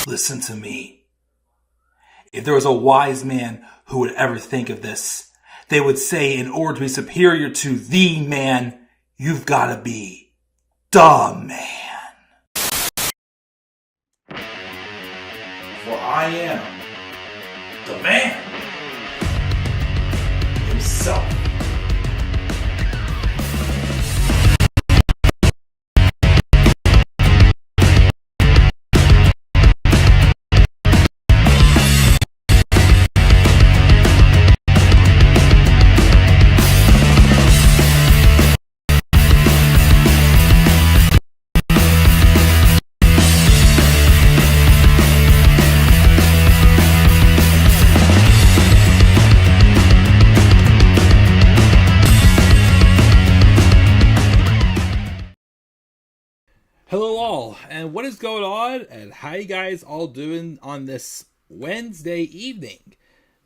Listen to me. If there was a wise man who would ever think of this, they would say in order to be superior to the man, you've got to be the man. For I am the man himself. Hello all, and what is going on, and how you guys all doing on this Wednesday evening?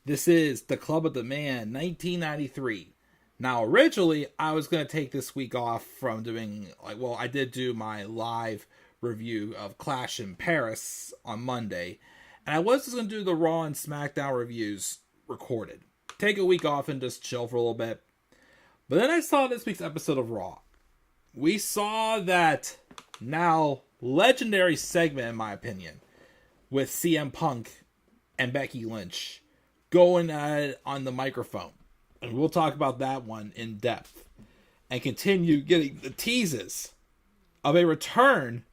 This is the Club of the Man 1993. Now originally I was going to take this week off from doing, I did do my live review of Clash in Paris on Monday, and I was just going to do the Raw and SmackDown reviews recorded. Take a week off and just chill for a little bit. But then I saw this week's episode of Raw. We saw that now legendary segment, in my opinion, with CM Punk and Becky Lynch going at it on the microphone. And we'll talk about that one in depth and continue getting the teases of a return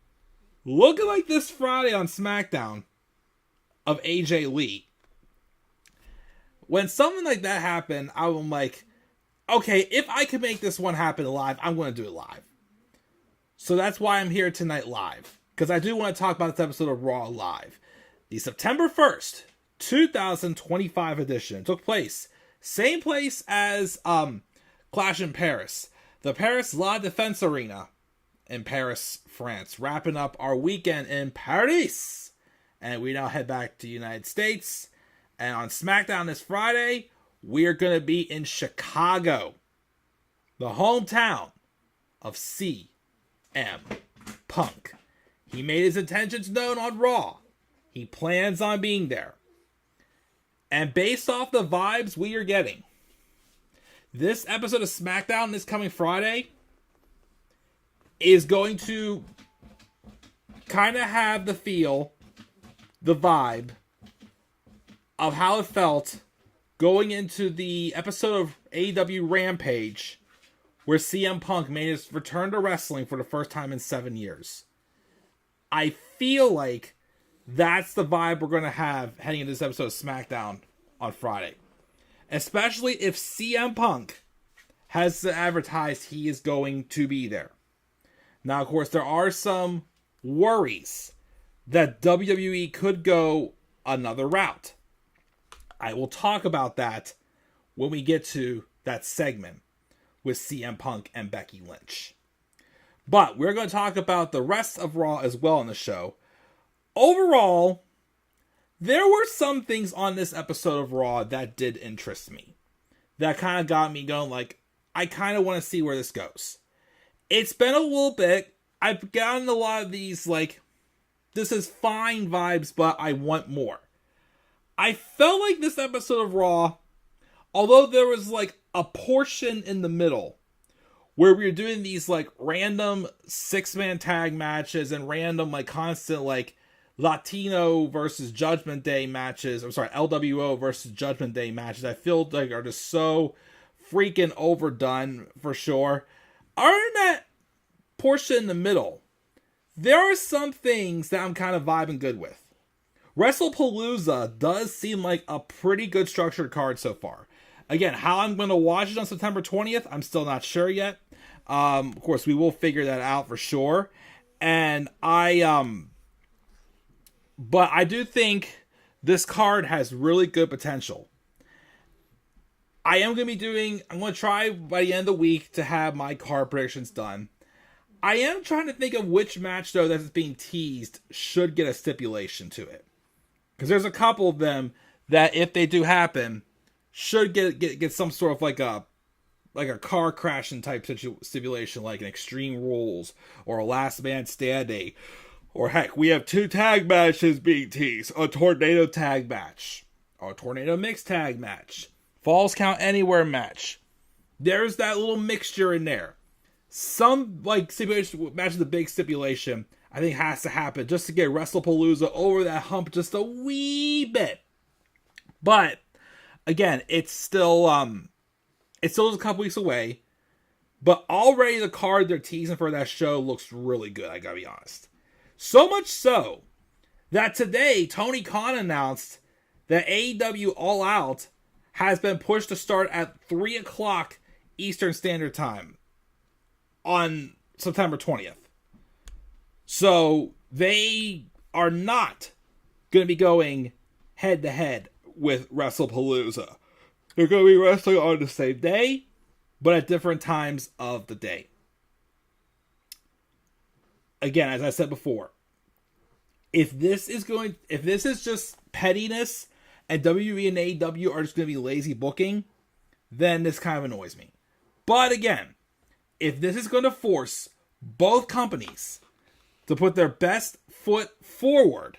looking like this Friday on SmackDown of AJ Lee. When something like that happened, I'm like, okay, if I could make this one happen live, I'm going to do it live. So that's why I'm here tonight live, because I do want to talk about this episode of Raw live. The September 1st, 2025 edition took place, same place as Clash in Paris, the Paris La Défense Arena in Paris, France, wrapping up our weekend in Paris. And we now head back to the United States, and on SmackDown this Friday, we're going to be in Chicago, the hometown of CM Punk. He made his intentions known on Raw. He plans on being there. And based off the vibes we are getting, this episode of SmackDown this coming Friday is going to kind of have the feel, the vibe of how it felt going into the episode of AEW Rampage where CM Punk made his return to wrestling for the first time in 7 years. I feel like that's the vibe we're going to have heading into this episode of SmackDown on Friday. Especially if CM Punk has advertised he is going to be there. Now, of course, there are some worries that WWE could go another route. I will talk about that when we get to that segment with CM Punk and Becky Lynch. But we're going to talk about the rest of Raw as well in the show. Overall, there were some things on this episode of Raw that did interest me. That kind of got me going like, I kind of want to see where this goes. It's been a little bit. I've gotten a lot of these like, this is fine vibes, but I want more. I felt like this episode of Raw, although there was like a portion in the middle where we were doing these like random 6-man tag matches and random like constant like Latino versus Judgment Day matches. I'm sorry, LWO versus Judgment Day matches. I feel like are just so freaking overdone for sure. Other than that portion in the middle, there are some things that I'm kind of vibing good with. Wrestlepalooza does seem like a pretty good structured card so far. Again, how I'm going to watch it on September 20th, I'm still not sure yet. Of course, we will figure that out for sure. And but I do think this card has really good potential. I'm going to try by the end of the week to have my card predictions done. I am trying to think of which match, though, that's being teased should get a stipulation to it. Because there's a couple of them that, if they do happen, should get some sort of like a car crashing type stipulation, like an Extreme Rules or a Last Man Standing Or heck, we have 2 tag matches being teased. A tornado tag match. Or a tornado mixed tag match. Falls Count Anywhere match. There's that little mixture in there. Some, like, stipulation match the big stipulation, I think has to happen just to get Wrestlepalooza over that hump just a wee bit. But, again, it's still a couple weeks away. But already the card they're teasing for that show looks really good, I gotta be honest. So much so that today Tony Khan announced that AEW All Out has been pushed to start at 3 o'clock Eastern Standard Time on September 20th. So they are not going to be going head to head with Wrestlepalooza. They're going to be wrestling on the same day, but at different times of the day. Again, as I said before, if this is just pettiness and WWE and AEW are just going to be lazy booking, then this kind of annoys me. But again, if this is going to force both companies to put their best foot forward,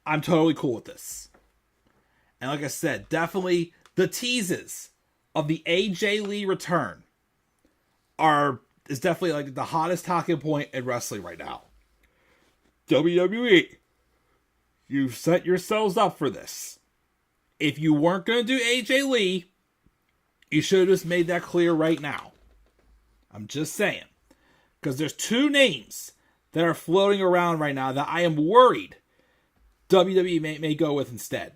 I'm totally cool with this. And like I said, definitely the teases of the AJ Lee return is definitely like the hottest talking point in wrestling right now. WWE, you've set yourselves up for this. If you weren't going to do AJ Lee, you should have just made that clear right now. I'm just saying. Because there's 2 names that are floating around right now that I am worried WWE may go with instead.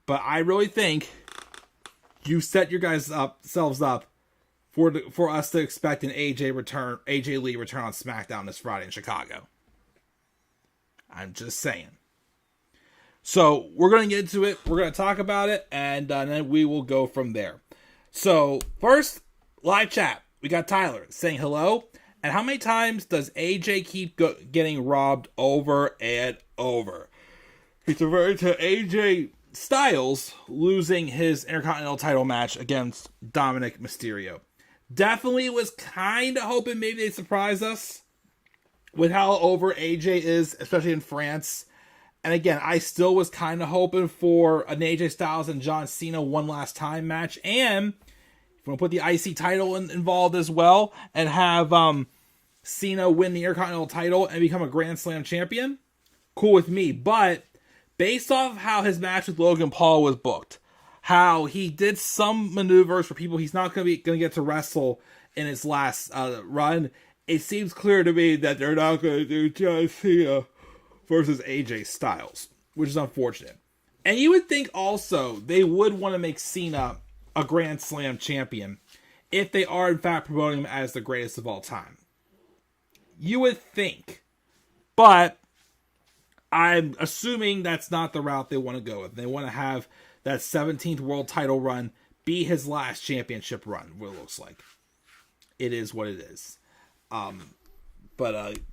But I really think you set your guys selves up for us to expect an AJ Lee return on SmackDown this Friday in Chicago. I'm just saying. So we're going to get into it. We're going to talk about it, and then we will go from there. So first, live chat. We got Tyler saying hello. And how many times does AJ keep getting robbed over and over? He's referring to AJ Styles losing his Intercontinental title match against Dominik Mysterio. Definitely was kind of hoping maybe they'd surprise us with how over AJ is, especially in France. And again, I still was kind of hoping for an AJ Styles and John Cena one last time match. And if we want to put the IC title involved as well and have Cena win the Intercontinental title and become a Grand Slam champion, cool with me. But based off how his match with Logan Paul was booked, how he did some maneuvers for people he's not going to get to wrestle in his last run, it seems clear to me that they're not going to do John Cena versus AJ Styles, which is unfortunate. And you would think also they would want to make Cena a Grand Slam champion if they are in fact promoting him as the greatest of all time. You would think. But I'm assuming that's not the route they want to go with. They want to have that 17th world title run be his last championship run, what it looks like. It is what it is.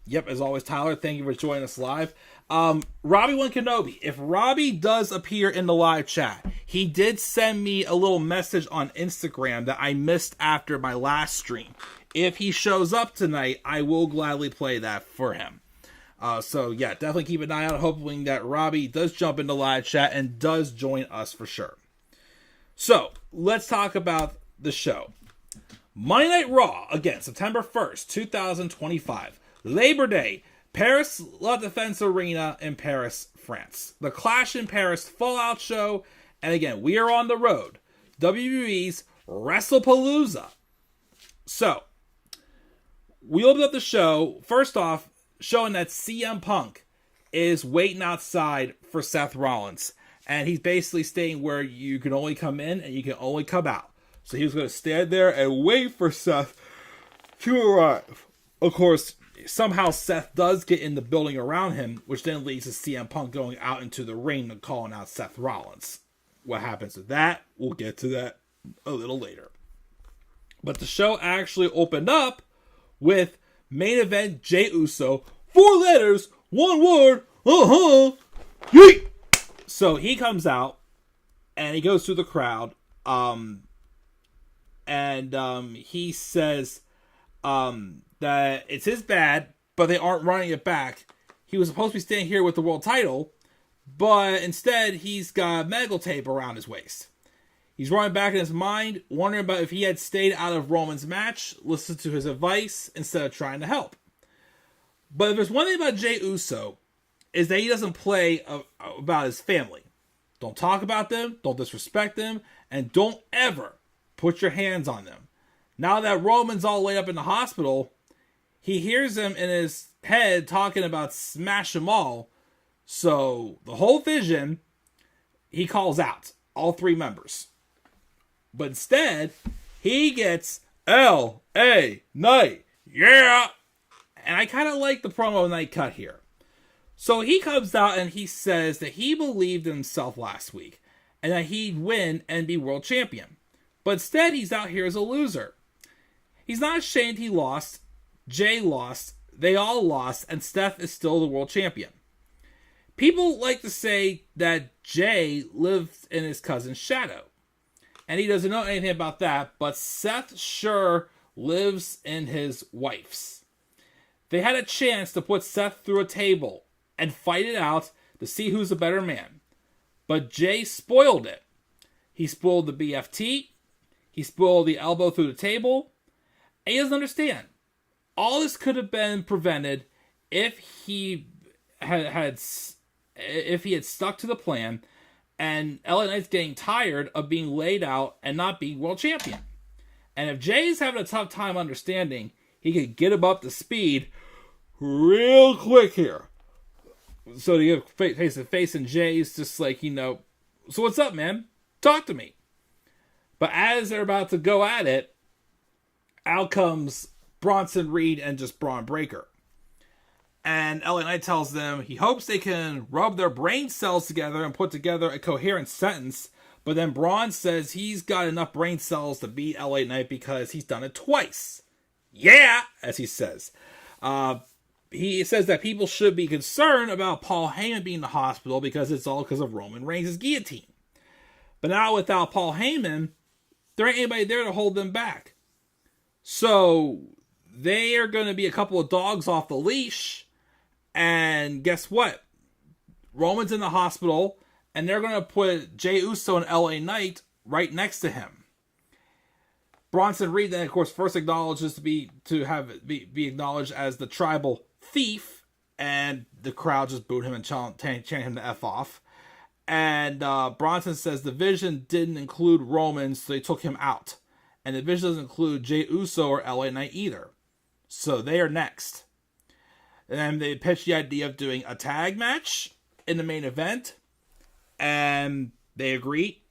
Yep, as always, Tyler, thank you for joining us live. Robbie1 Kenobi, if Robbie does appear in the live chat, he did send me a little message on Instagram that I missed after my last stream. If he shows up tonight, I will gladly play that for him. Definitely keep an eye out, hoping that Robbie does jump into live chat and does join us for sure. So, let's talk about the show. Monday Night Raw, again, September 1st, 2025. Labor Day, Paris La Défense Arena in Paris, France. The Clash in Paris Fallout show. And again, we are on the road. WWE's Wrestlepalooza. So, we opened up the show, first off, showing that CM Punk is waiting outside for Seth Rollins. And he's basically staying where you can only come in and you can only come out. So he was going to stand there and wait for Seth to arrive. Of course, somehow Seth does get in the building around him, which then leads to CM Punk going out into the ring and calling out Seth Rollins. What happens with that? We'll get to that a little later. But the show actually opened up with main event Jey Uso. 4 letters, 1 word, yeet! So he comes out and he goes through the crowd. He says that it's his bad but they aren't running it back. He was supposed to be staying here with the world title, but instead he's got medical tape around his waist. He's running back in his mind, wondering about if he had stayed out of Roman's match, listened to his advice, instead of trying to help. But if there's one thing about Jey Uso, is that he doesn't play about his family. Don't talk about them, don't disrespect them, and don't ever put your hands on them. Now that Roman's all laid up in the hospital, he hears him in his head talking about smash them all. So the whole vision, he calls out all three members. But instead, he gets L.A. Knight. Yeah! And I kind of like the promo Knight cut here. So he comes out and he says that he believed in himself last week and that he'd win and be world champion. But instead, he's out here as a loser. He's not ashamed he lost. Jay lost. They all lost. And Seth is still the world champion. People like to say that Jay lived in his cousin's shadow. And he doesn't know anything about that, but Seth sure lives in his wife's. They had a chance to put Seth through a table and fight it out to see who's the better man. But Jay spoiled it. He spoiled the BFT. He spoiled the elbow through the table. And he doesn't understand. All this could have been prevented if he had stuck to the plan. And LA Knight's getting tired of being laid out and not being world champion. And if Jay's having a tough time understanding, he could get him up to speed real quick here. So to get face to face, and Jay's just like, so what's up, man? Talk to me. But as they're about to go at it, out comes Bronson Reed and just Braun Breaker. And LA Knight tells them he hopes they can rub their brain cells together and put together a coherent sentence. But then Braun says he's got enough brain cells to beat LA Knight because he's done it twice. Yeah, as he says. He says that people should be concerned about Paul Heyman being in the hospital because it's all because of Roman Reigns' guillotine. But now without Paul Heyman, there ain't anybody there to hold them back. So they are going to be a couple of dogs off the leash. And guess what? Roman's in the hospital, and they're going to put Jey Uso and LA Knight right next to him. Bronson Reed then, of course, first acknowledges to be acknowledged as the tribal thief, and the crowd just booed him and chanted him to F off. And Bronson says the vision didn't include Roman, so they took him out. And the vision doesn't include Jey Uso or LA Knight either. So they are next. And they pitched the idea of doing a tag match in the main event. And they agreed.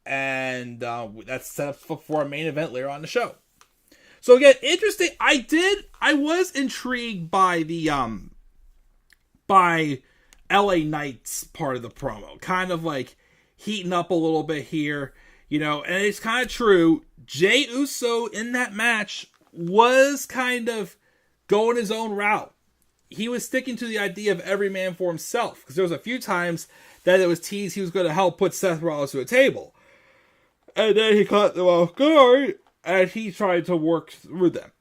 And that's set up for a main event later on in the show. So again, interesting. I was intrigued by the by LA Knight's part of the promo. Kind of like heating up a little bit here. And it's kind of true. Jey Uso in that match was kind of going his own route. He was sticking to the idea of every man for himself. Because there was a few times that it was teased he was going to help put Seth Rollins to a table. And then he caught them off guard. And he tried to work through them.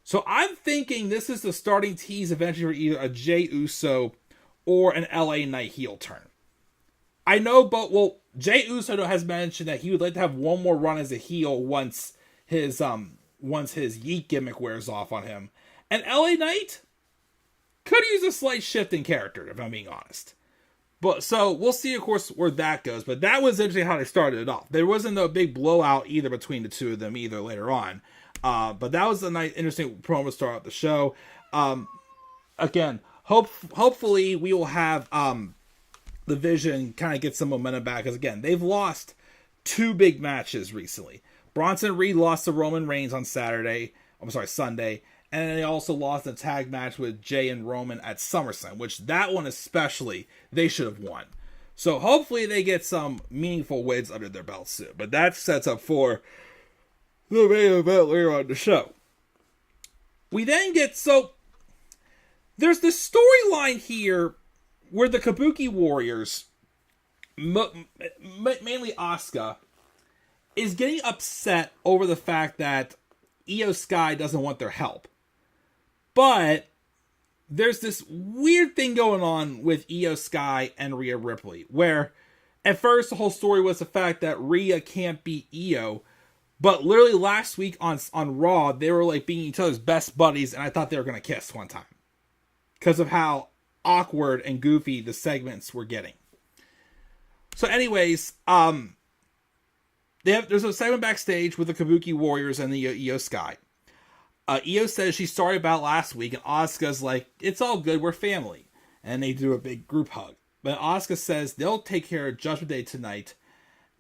So I'm thinking this is the starting tease eventually for either a Jey Uso or an LA Knight heel turn. I know, Jey Uso has mentioned that he would like to have one more run as a heel once his Yeet gimmick wears off on him. And LA Knight could use a slight shift in character, if I'm being honest. But so we'll see, of course, where that goes. But that was interesting how they started it off. There wasn't a big blowout either between the two of them either later on. But that was a nice, interesting promo to start out the show. Again, hopefully we will have the Vision kind of get some momentum back. Because again, they've lost two big matches recently. Bronson Reed lost to Roman Reigns on Sunday. And then they also lost a tag match with Jay and Roman at SummerSlam, which that one especially, they should have won. So hopefully they get some meaningful wins under their belt soon. But that sets up for the main event later on the show. We then get, there's this storyline here where the Kabuki Warriors, mainly Asuka, is getting upset over the fact that Io Sky doesn't want their help. But there's this weird thing going on with Io Sky and Rhea Ripley, where at first the whole story was the fact that Rhea can't beat Io, but literally last week on Raw, they were like being each other's best buddies, and I thought they were going to kiss one time because of how awkward and goofy the segments were getting. So anyways, there's a segment backstage with the Kabuki Warriors and the Io Sky. Io says she sorry about last week, and Asuka's like, it's all good, we're family. And they do a big group hug. But Asuka says they'll take care of Judgment Day tonight,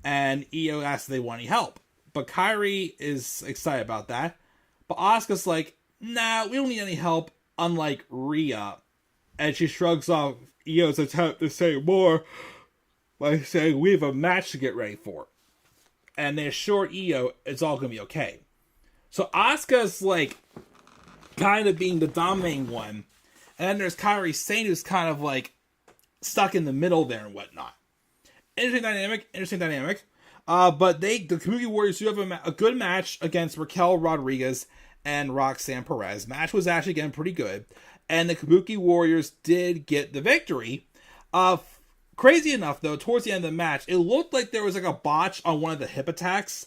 and Io asks if they want any help. But Kairi is excited about that. But Asuka's like, nah, we don't need any help, unlike Rhea. And she shrugs off Io's attempt to say more by saying, we have a match to get ready for. And they assure Io it's all going to be okay. So Asuka's like kind of being the dominating one. And then there's Kairi Sane, who's kind of like stuck in the middle there and whatnot. Interesting dynamic. But the Kabuki Warriors do have a good match against Raquel Rodriguez and Roxanne Perez. Match was actually getting pretty good. And the Kabuki Warriors did get the victory. Crazy enough, though, towards the end of the match, it looked like there was like a botch on one of the hip attacks.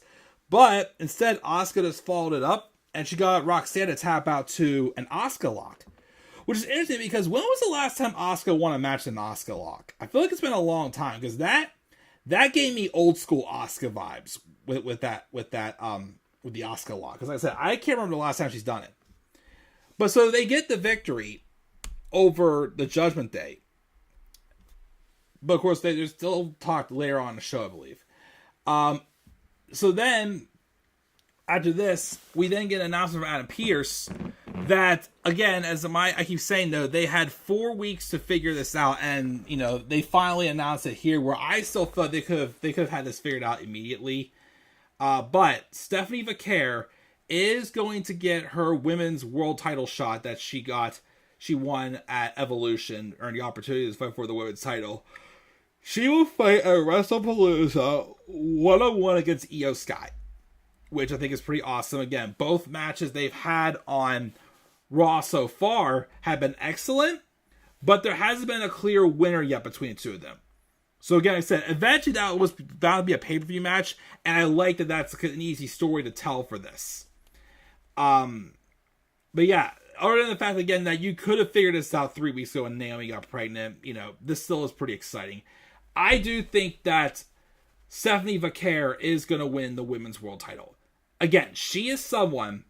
But instead, Asuka just followed it up, and she got Roxanne to tap out to an Asuka lock. Which is interesting because when was the last time Asuka won a match in an Asuka lock? I feel like it's been a long time, because that gave me old school Asuka vibes with the Asuka lock. Because like I said, I can't remember the last time she's done it. But so they get the victory over the Judgment Day. But of course, they still talked later on in the show, I believe. So then, after this, we then get an announcement from Adam Pearce that, again, I keep saying, though, they had 4 weeks to figure this out, and, you know, they finally announced it here, where I still thought they could have had this figured out immediately. But Stephanie Vaquer is going to get her women's world title shot that she won at Evolution, earned the opportunity to fight for the women's title. She will fight at Wrestlepalooza 1-on-1 against Io Sky, which I think is pretty awesome. Again, both matches they've had on Raw so far have been excellent, but there hasn't been a clear winner yet between the two of them. So again, like I said, eventually that was bound to be a pay-per-view match, and I like that that's an easy story to tell for this. But yeah, other than the fact, again, that you could have figured this out 3 weeks ago when Naomi got pregnant, you know, this still is pretty exciting. I do think that Stephanie Vaquer is going to win the women's world title. Again, she is someone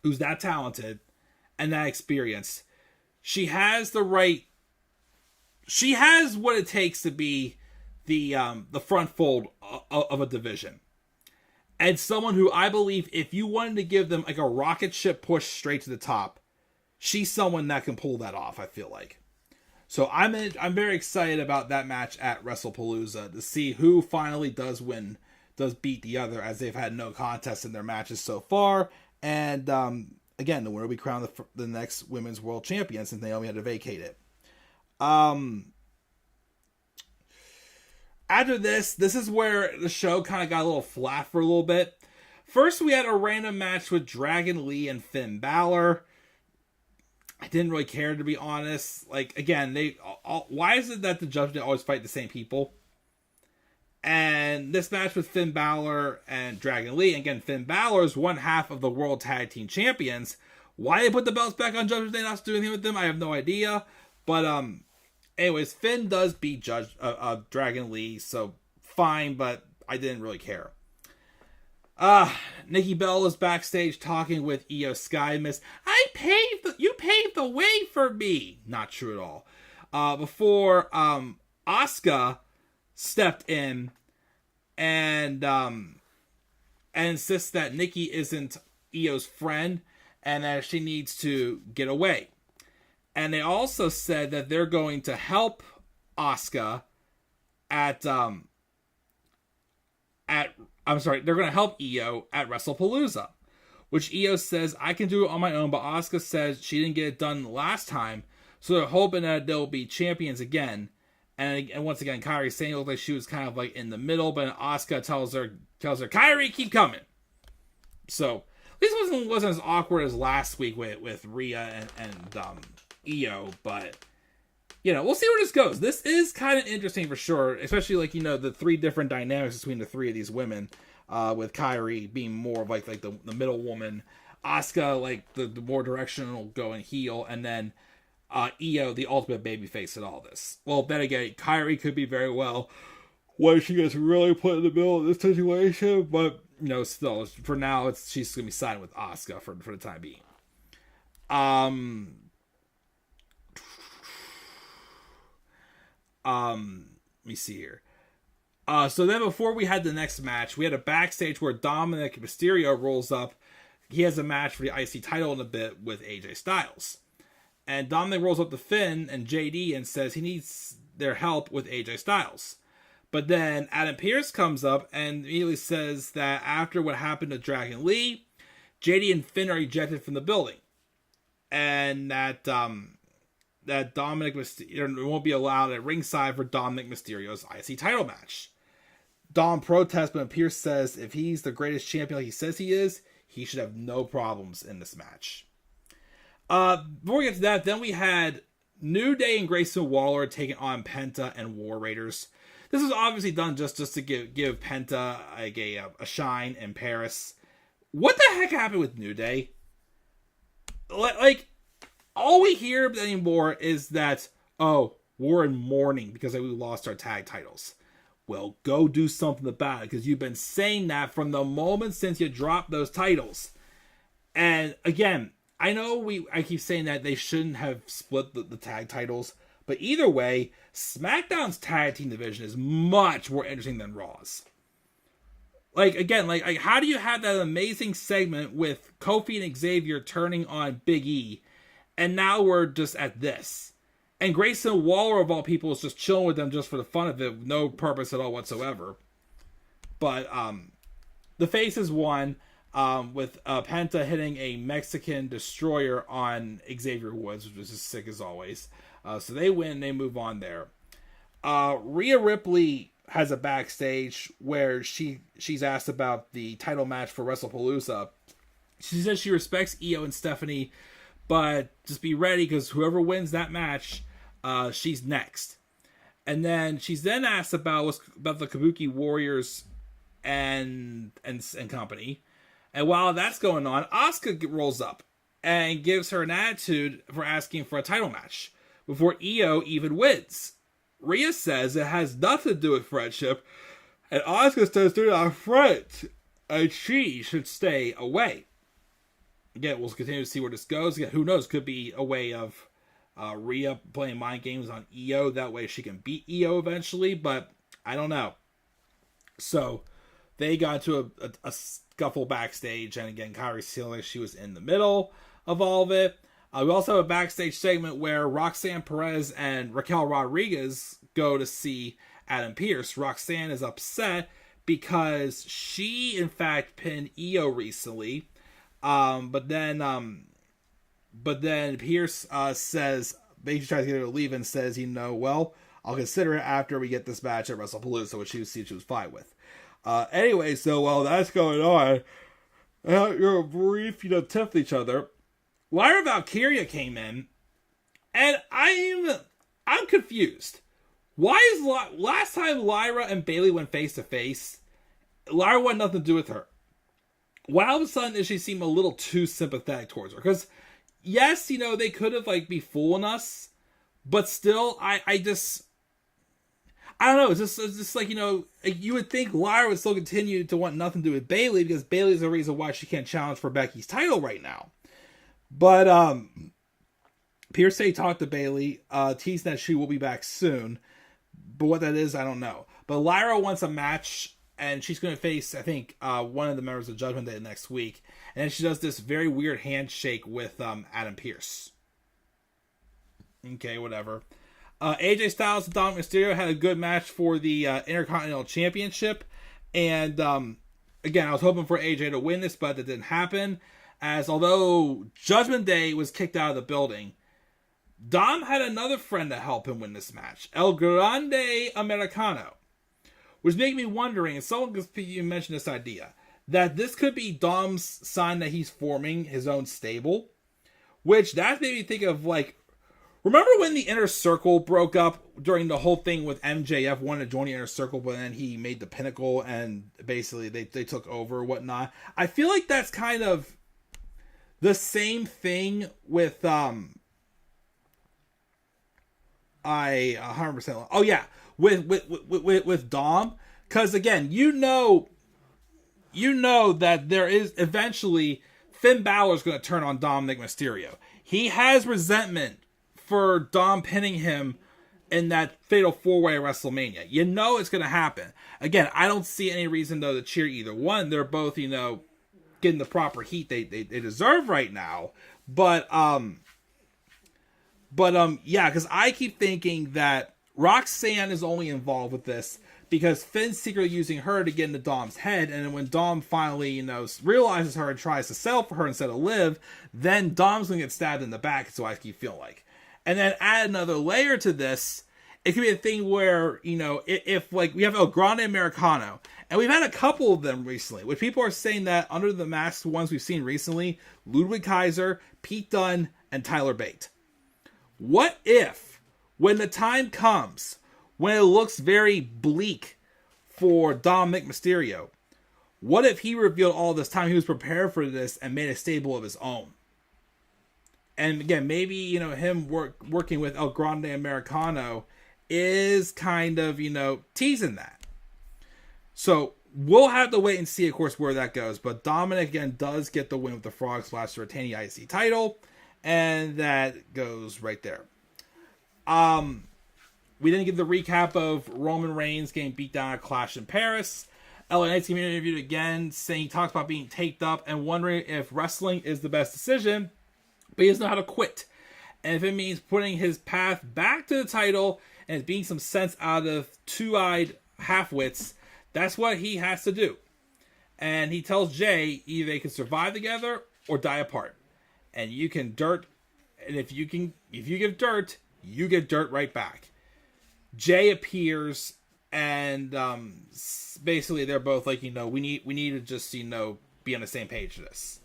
who's that talented and that experienced. She has what it takes to be the front fold of a division. And someone who I believe, if you wanted to give them like a rocket ship push straight to the top, she's someone that can pull that off, I feel like. So I'm very excited about that match at Wrestlepalooza to see who finally does beat the other, as they've had no contest in their matches so far. And again, the winner will be crowned the next women's world champion, since Naomi had to vacate it. After this is where the show kind of got a little flat for a little bit. First, we had a random match with Dragon Lee and Finn Balor. I didn't really care, to be honest. Like, again, why is it that the Judgment always fight the same people? And this match with Finn Balor and Dragon Lee, again, Finn Balor is one half of the World Tag Team Champions. Why they put the belts back on Judgment Day, not do anything with them, I have no idea. But, anyways, Finn does beat Dragon Lee, so fine, but I didn't really care. Nikki Bella is backstage talking with Io Sky. You paved the way for me. Not true at all. Before Asuka stepped in and insists that Nikki isn't Io's friend and that she needs to get away. And they also said that they're going to help Asuka they're going to help Io at Wrestlepalooza, which Io says, I can do it on my own, but Asuka says she didn't get it done last time, so they're hoping that they'll be champions again. And once again, Kairi Sane looked like she was kind of like in the middle, but Asuka tells her, Kairi, keep coming. So, at least it wasn't as awkward as last week with Rhea and Io, but we'll see where this goes. This is kind of interesting for sure, especially like the three different dynamics between the three of these women, with Kairi being more of like the middle woman, Asuka like the more directional going heel, and then Io the ultimate babyface in all this. Well, then again, Kairi could be very well when she gets really put in the middle of this situation, but still for now she's gonna be siding with Asuka for the time being. Let me see here. So then before we had the next match, we had a backstage where Dominik Mysterio rolls up. He has a match for the IC title in a bit with AJ Styles. And Dominik rolls up to Finn and JD and says he needs their help with AJ Styles. But then Adam Pearce comes up and immediately says that after what happened to Dragon Lee, JD and Finn are ejected from the building. And that Dominik Mysterio won't be allowed at ringside for Dominik Mysterio's IC title match. Dom protests, but Pearce says if he's the greatest champion like he says he is, he should have no problems in this match. Before we get to that, then we had New Day and Grayson Waller taking on Penta and War Raiders. This was obviously done just to give Penta like a shine in Paris. What the heck happened with New Day? Like, all we hear anymore is that, we're in mourning because we lost our tag titles. Well, go do something about it, because you've been saying that from the moment since you dropped those titles. And again, I know I keep saying that they shouldn't have split the tag titles, but either way, SmackDown's tag team division is much more interesting than Raw's. Like, again, like how do you have that amazing segment with Kofi and Xavier turning on Big E, and now we're just at this? And Grayson Waller, of all people, is just chilling with them just for the fun of it, no purpose at all whatsoever. But the Faces won with Penta hitting a Mexican destroyer on Xavier Woods, which was just sick as always. So they win, they move on there. Rhea Ripley has a backstage where she's asked about the title match for Wrestlepalooza. She says she respects Io and Stephanie, but just be ready because whoever wins that match, she's next. And then she's asked about the Kabuki Warriors and company. And while that's going on, Asuka rolls up and gives her an attitude for asking for a title match before Io even wins. Rhea says it has nothing to do with friendship, and Asuka says they're not friends, and she should stay away. Again, we'll continue to see where this goes. Again, who knows? Could be a way of Rhea playing mind games on Io. That way she can beat Io eventually, but I don't know. So they got into a scuffle backstage, and again, Kairi feeling like she was in the middle of all of it. We also have a backstage segment where Roxanne Perez and Raquel Rodriguez go to see Adam Pearce. Roxanne is upset because she, in fact, pinned Io recently. But then Pearce says, basically tries to get her to leave and says, well, I'll consider it after we get this match at WrestlePalooza, which she was fine with. Anyway, so while that's going on, you're a brief, tiff with each other. Lyra Valkyria came in, and I'm confused. Why is last time Lyra and Bayley went face to face, Lyra wanted nothing to do with her? Why all of a sudden does she seem a little too sympathetic towards her? Because yes, they could have be fooling us, but still, I don't know. It's just like, you would think Lyra would still continue to want nothing to do with Bayley because Bayley's the reason why she can't challenge for Becky's title right now. But Pearce talked to Bayley, teasing that she will be back soon. But what that is, I don't know. But Lyra wants a match, and she's going to face, I think, one of the members of Judgment Day next week. And then she does this very weird handshake with Adam Pearce. Okay, whatever. AJ Styles and Dominik Mysterio had a good match for the Intercontinental Championship. And again, I was hoping for AJ to win this, but that didn't happen. As although Judgment Day was kicked out of the building, Dom had another friend to help him win this match, El Grande Americano, which made me wondering, and someone mentioned this idea, that this could be Dom's sign that he's forming his own stable, which that made me think of Remember when the Inner Circle broke up during the whole thing with MJF wanted to join the Inner Circle, but then he made the Pinnacle and basically they took over whatnot? I feel like that's kind of the same thing with I 100%. Oh yeah, with Dom, because again, you know that there is eventually Finn Balor's going to turn on Dominik Mysterio. He has resentment for Dom pinning him in that fatal 4-way at WrestleMania. You know it's going to happen. Again, I don't see any reason though to cheer either one. They're both, getting the proper heat they deserve right now. But yeah, because I keep thinking that Roxanne is only involved with this because Finn's secretly using her to get into Dom's head, and then when Dom finally, realizes her and tries to sell for her instead of Liv, then Dom's gonna get stabbed in the back. So I keep feeling like. And then add another layer to this, it could be a thing where, if like we have El Grande Americano, and we've had a couple of them recently, which people are saying that under the mask ones we've seen recently, Ludwig Kaiser, Pete Dunne, and Tyler Bate. What if, when the time comes, when it looks very bleak for Dominik Mysterio, what if he revealed all this time he was prepared for this and made a stable of his own? And again, maybe, him working with El Grande Americano is kind of, teasing that. So we'll have to wait and see, of course, where that goes. But Dominik, again, does get the win with the Frog Splash to retain the IC title. And that goes right there. We didn't get the recap of Roman Reigns getting beat down at Clash in Paris. LA Knight's getting interviewed again, saying he talks about being taped up and wondering if wrestling is the best decision. But he doesn't know how to quit. And if it means putting his path back to the title and being some sense out of two-eyed half-wits, that's what he has to do. And he tells Jay either they can survive together or die apart. And you can dirt, and if you give dirt, you get dirt right back. Jay appears, and basically they're both like, we need to just, be on the same page for this.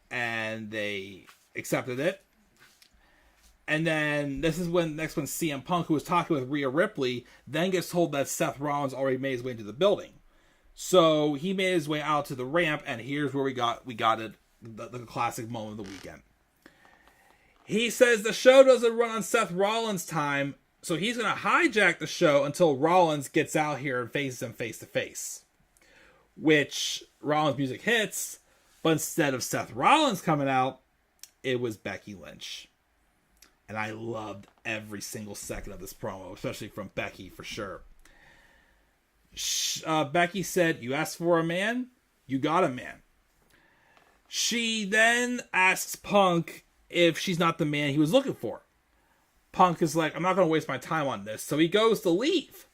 And they accepted it. And then this is when CM Punk, who was talking with Rhea Ripley, then gets told that Seth Rollins already made his way into the building. So he made his way out to the ramp, and here's where we got it, the classic moment of the weekend. He says the show doesn't run on Seth Rollins' time, so he's going to hijack the show until Rollins gets out here and faces him face to face. Which Rollins' music hits, but instead of Seth Rollins coming out, it was Becky Lynch. And I loved every single second of this promo, especially from Becky, for sure. Becky said, "You asked for a man, you got a man." She then asks Punk if she's not the man he was looking for. Punk is like, "I'm not going to waste my time on this." So he goes to leave.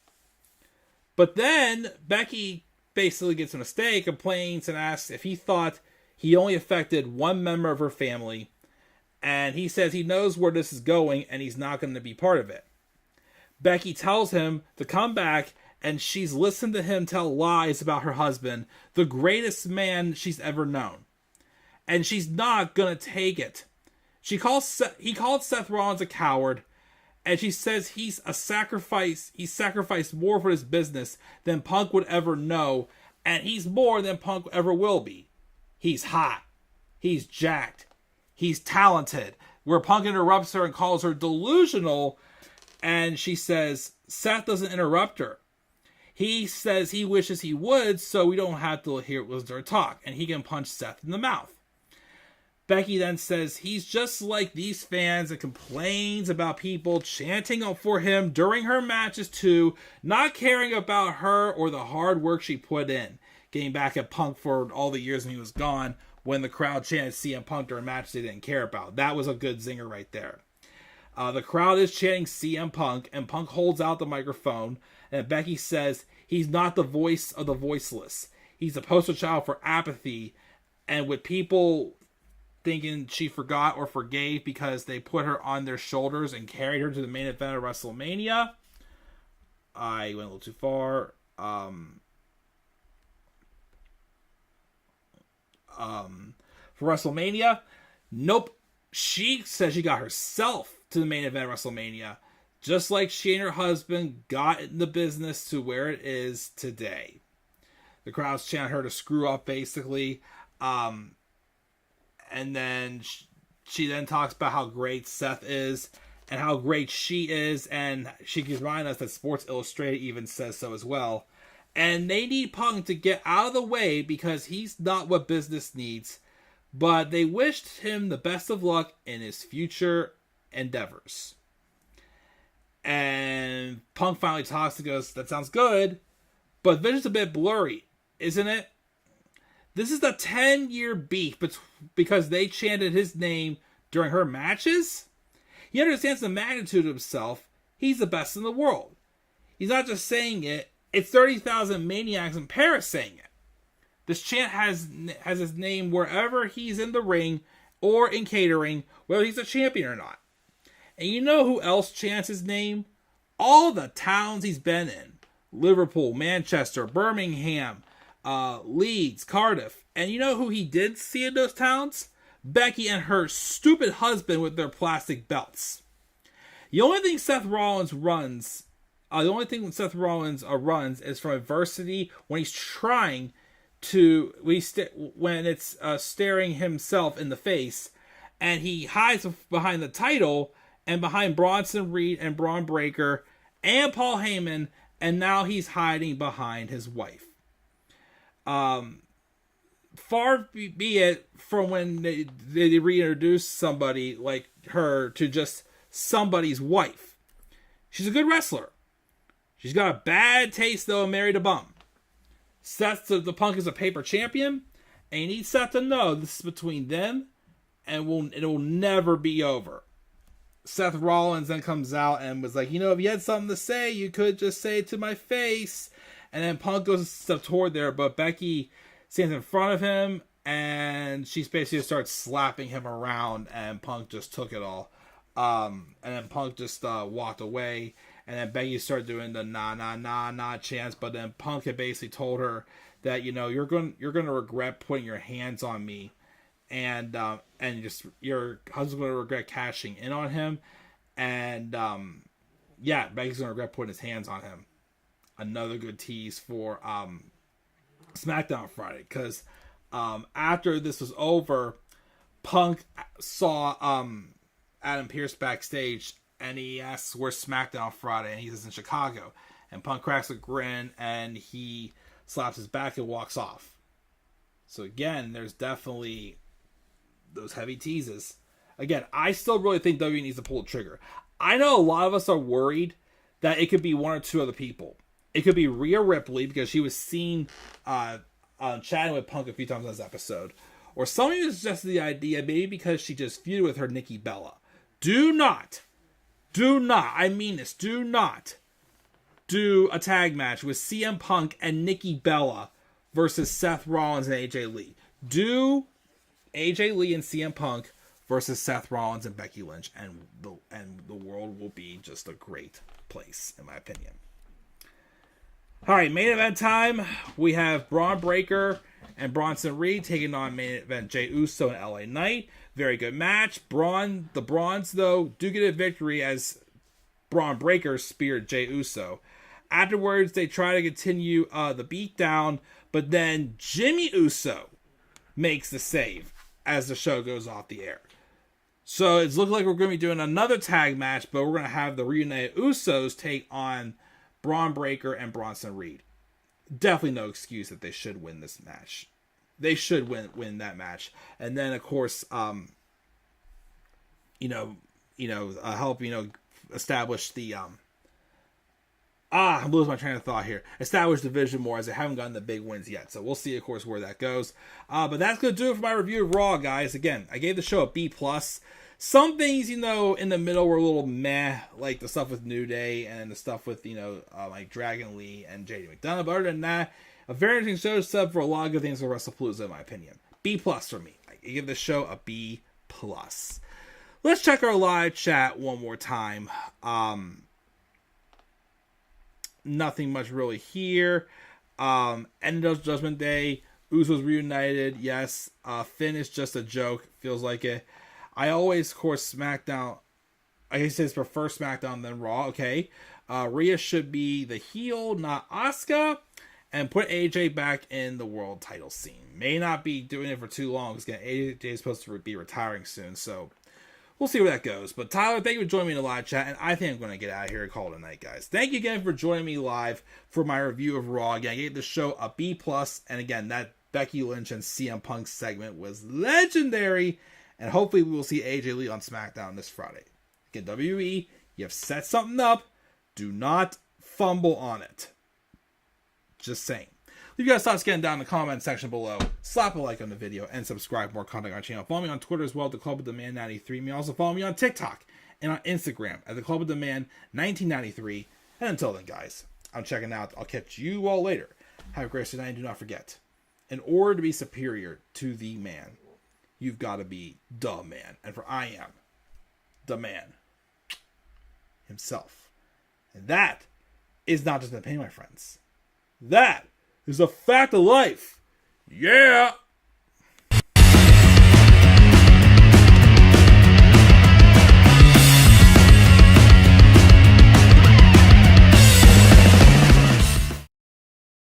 But then Becky basically gets a mistake, complains, and asks if he thought he only affected one member of her family. And he says he knows where this is going and he's not going to be part of it. Becky tells him to come back, and she's listened to him tell lies about her husband, the greatest man she's ever known. And she's not going to take it. He called Seth Rollins a coward, and she says he's sacrificed more for his business than Punk would ever know, and he's more than Punk ever will be. He's hot. He's jacked. He's talented. Where Punk interrupts her and calls her delusional, and she says Seth doesn't interrupt her. He says he wishes he would, so we don't have to hear her talk, and he can punch Seth in the mouth. Becky then says he's just like these fans and complains about people chanting for him during her matches too, not caring about her or the hard work she put in. Getting back at Punk for all the years when he was gone, when the crowd chanted CM Punk during matches they didn't care about. That was a good zinger right there. The crowd is chanting CM Punk, and Punk holds out the microphone, and Becky says he's not the voice of the voiceless. He's a poster child for apathy, and with people thinking she forgot or forgave because they put her on their shoulders and carried her to the main event of WrestleMania. I went a little too far. For WrestleMania, nope. She says she got herself to the main event of WrestleMania, just like she and her husband got in the business to where it is today. The crowd's chanting her to screw up, basically. And then she then talks about how great Seth is and how great she is. And she keeps reminding us that Sports Illustrated even says so as well. And they need Punk to get out of the way because he's not what business needs. But they wished him the best of luck in his future endeavors. And Punk finally talks and goes, that sounds good, but vision's a bit blurry, isn't it? This is the 10-year beef because they chanted his name during her matches? He understands the magnitude of himself. He's the best in the world. He's not just saying it. It's 30,000 maniacs in Paris saying it. This chant has his name wherever he's in the ring or in catering, whether he's a champion or not. And you know who else chants his name? All the towns he's been in. Liverpool, Manchester, Birmingham, Leeds, Cardiff. And you know who he did see in those towns? Becky and her stupid husband with their plastic belts. The only thing Seth Rollins runs is from adversity when he's trying to, when it's staring himself in the face, and he hides behind the title and behind Bronson Reed and Braun Breaker and Paul Heyman, and now he's hiding behind his wife. Far be it from when they reintroduce somebody like her to just somebody's wife. She's a good wrestler. She's got a bad taste, though, and married a bum. Seth the Punk is a paper champion, and you need Seth to know this is between them, and it will never be over. Seth Rollins then comes out and was like, if you had something to say, you could just say it to my face. And then Punk goes a step toward there, but Becky stands in front of him, and she basically starts slapping him around, and Punk just took it all. And then Punk just walked away, and then Becky started doing the nah chants, but then Punk had basically told her that, you're going to regret putting your hands on me. And just your husband's going to regret cashing in on him. And, Becky's going to regret putting his hands on him. Another good tease for SmackDown Friday. Because after this was over, Punk saw Adam Pearce backstage. And he asks, where's SmackDown Friday? And he says, in Chicago. And Punk cracks a grin. And he slaps his back and walks off. So again, there's definitely those heavy teases. Again, I still really think WWE needs to pull the trigger. I know a lot of us are worried that it could be one or two other people. It could be Rhea Ripley because she was seen chatting with Punk a few times in this episode. Or somebody who suggested the idea, maybe because she just feuded with her Nikki Bella. Do not, I mean this, do not do a tag match with CM Punk and Nikki Bella versus Seth Rollins and AJ Lee. Do AJ Lee and CM Punk versus Seth Rollins and Becky Lynch, and the world will be just a great place, in my opinion. All right, main event time. We have Braun Breaker and Bronson Reed taking on main event Jey Uso and LA Knight. Very good match. The Brawns, though, do get a victory as Braun Breaker speared Jey Uso. Afterwards, they try to continue the beatdown, but then Jimmy Uso makes the save as the show goes off the air. So it's looking like we're going to be doing another tag match, but we're going to have the reunited Usos take on Braun Breaker and Bronson Reed. Definitely no excuse that they should win this match. They should win that match. And then, of course, help, establish the, I'm losing my train of thought here. Establish the division more as they haven't gotten the big wins yet. So we'll see, of course, where that goes. But that's going to do it for my review of Raw, guys. Again, I gave the show a B+. Some things, in the middle were a little meh, like the stuff with New Day and the stuff with, like Dragon Lee and JD McDonough. But other than that, a very interesting show, except for a lot of good things for Wrestlepalooza, in my opinion. B+ for me. I give this show a B+. Let's check our live chat one more time. Nothing much really here. End of Judgment Day. Usos reunited. Yes. Finn is just a joke. Feels like it. I always, of course, SmackDown. I guess his prefer SmackDown than Raw. Okay. Rhea should be the heel, not Asuka. And put AJ back in the world title scene. May not be doing it for too long because AJ is supposed to be retiring soon. So we'll see where that goes. But Tyler, thank you for joining me in the live chat. And I think I'm going to get out of here and call it a night, guys. Thank you again for joining me live for my review of Raw. Again, I gave the show a B+. And again, that Becky Lynch and CM Punk segment was legendary. And hopefully we will see AJ Lee on SmackDown this Friday. Again, WWE, you have set something up. Do not fumble on it. Just saying. Leave you guys thoughts getting down in the comment section below. Slap a like on the video and subscribe for more content on our channel. Follow me on Twitter as well at the Club of Demand 93. You may also follow me on TikTok and on Instagram at the Club of Demand 1993. And until then, guys, I'm checking out. I'll catch you all later. Have a great night and do not forget, in order to be superior to the man, you've got to be the man. And for I am the man himself. And that is not just an opinion, my friends. That is a fact of life. Yeah!